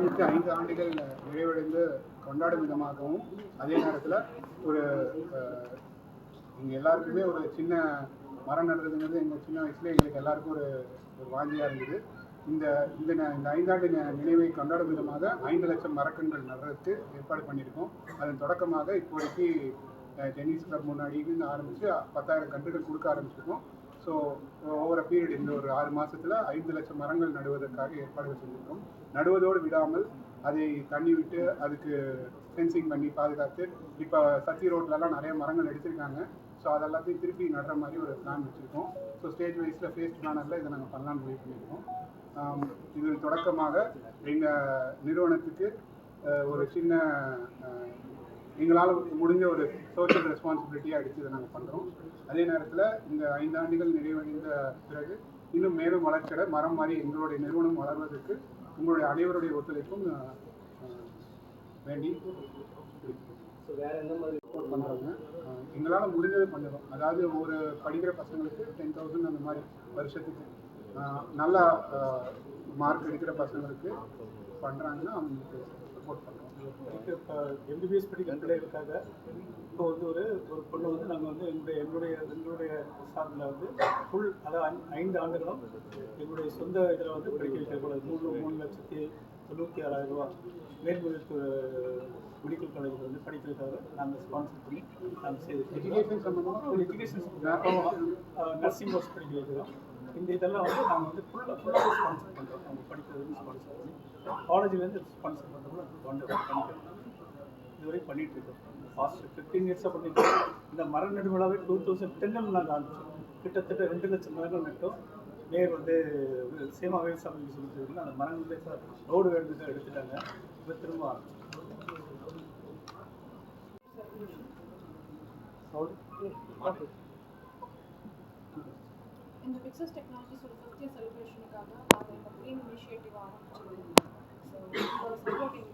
ஆரம்பித்து 5 ஆண்டுகள் நிறைவடைந்து கொண்டாடும் விதமாகவும் அதே நேரத்தில் ஒரு எங்கள் எல்லாருக்குமே ஒரு சின்ன மரம் நடுறதுங்கிறது எங்கள் சின்ன வயசுல எங்களுக்கு எல்லாருக்கும் ஒரு வாஞ்சியாக இருந்தது. இந்த இந்த 5 ஆண்டு நினைவை கொண்டாடும் விதமாக 5 லட்சம் மரக்கன்கள் நடுறதுக்கு ஏற்பாடு பண்ணியிருக்கோம். அதன் தொடக்கமாக இப்போதைக்கு டென்னிஸ் கிளப் முன்னாடின்னு ஆரம்பித்து 10,000 கன்றுகள் கொடுக்க ஆரம்பிச்சிருக்கோம். ஸோ ஓவர பீரியட் இந்த ஒரு 6 மாதத்தில் 5 லட்சம் மரங்கள் நடுவதற்காக ஏற்பாடுகள் செஞ்சுருக்கோம். நடுவதோடு விடாமல் அதை தண்ணி விட்டு அதுக்கு ஃபென்சிங் பண்ணி பாதுகாத்து இப்போ சத்தி ரோட்லலாம் நிறைய மரங்கள் எடுத்திருக்காங்க. ஸோ அதெல்லாத்தையும் திருப்பி நடுற மாதிரி ஒரு பிளான் வச்சுருக்கோம். ஸோ ஸ்டேஜ் வைஸில் ஃபேஸ் பிளானரில் இதை நாங்கள் பண்ணலான்னு முடிவு பண்ணியிருக்கோம். இதில் தொடக்கமாக எங்கள் நிறுவனத்துக்கு ஒரு சின்ன எங்களால் முடிஞ்ச ஒரு சோஷியல் ரெஸ்பான்சிபிலிட்டியாக எடுத்து இதை நாங்கள் பண்ணுறோம். அதே நேரத்தில் இந்த 5 ஆண்டுகள் நிறைவடைந்த பிறகு இன்னும் மேலும் வளர்ச்சியட மரம் மாதிரி எங்களுடைய நிறுவனம் வளர்வதற்கு உங்களுடைய அனைவருடைய ஒத்துழைப்பும் வேண்டி வேறு எந்த மாதிரி சப்போர்ட் பண்ணுறாங்க. எங்களால் முடிஞ்சது பண்ணுறோம். அதாவது ஒரு படிக்கிற பசங்களுக்கு 10,000 அந்த மாதிரி வருஷத்துக்கு நல்லா மார்க் எடுக்கிற பசங்களுக்கு பண்ணுறாங்கன்னா அவங்களுக்கு சப்போர்ட் பண்ணுறோம். இப்போ எம்பிபிஎஸ் படிக்கிற பிள்ளைகளுக்காக இப்போ வந்து ஒரு பொண்ணு வந்து நாங்கள் வந்து எங்களுடைய சார்பில் வந்து ஃபுல் அதாவது 5 ஆண்டுகளும் எங்களுடைய சொந்த இதில் வந்து படிக்க வைக்கக்கூடாது. 3,96,96,000 ரூபா மேல்மொழிக்கு மெடிக்கல் காலேஜில் வந்து படிக்கிறதுக்காக நாங்கள் ஸ்பான்சர் பண்ணி நாங்கள் செய்து எஜுகேஷன் சம்மந்தமாக எஜுகேஷன் நர்சிங் கோர்ஸ் படிக்க வைக்கிறோம். இந்த இதெல்லாம் வந்து நாங்கள் வந்து ஃபுல்லாக ஸ்பான்சர் பண்ணுறோம். அவங்க படிக்கிறதுக்கு ஸ்பான்சர் பண்ணி காலேஜ்லேருந்து ஸ்பான்சர் பண்ணுறோம்னா பண்ணிக்கிறோம். இதுவரை பண்ணிகிட்டு இருக்கோம். ஃபாஸ்ட் 15 இயர்ஸாக பண்ணிட்டு இந்த மர நடுவிழாவே 2010 நாங்கள் ஆரம்பிச்சோம். கிட்டத்தட்ட 2 லட்சம் மரங்கள் நட்டோம். நேர் வந்து சேமா விவசாயம் சொல்லிட்டு அந்த மரங்களே ரோடு வேண்டுதான் எடுத்துட்டாங்க. இப்போ திரும்ப ஆரம்பிச்சோம். இந்த பிக்சர்ஸ் டெக்னாலஜிஸ் ஒரு 5th இயர் செலிப்ரேஷனுக்காக நாங்கள் இந்த க்ரீன் இனிஷியேட்டிவ் ஆரம்பிச்சிருக்கோம். ஸோ இதோட சப்போர்ட்டிங்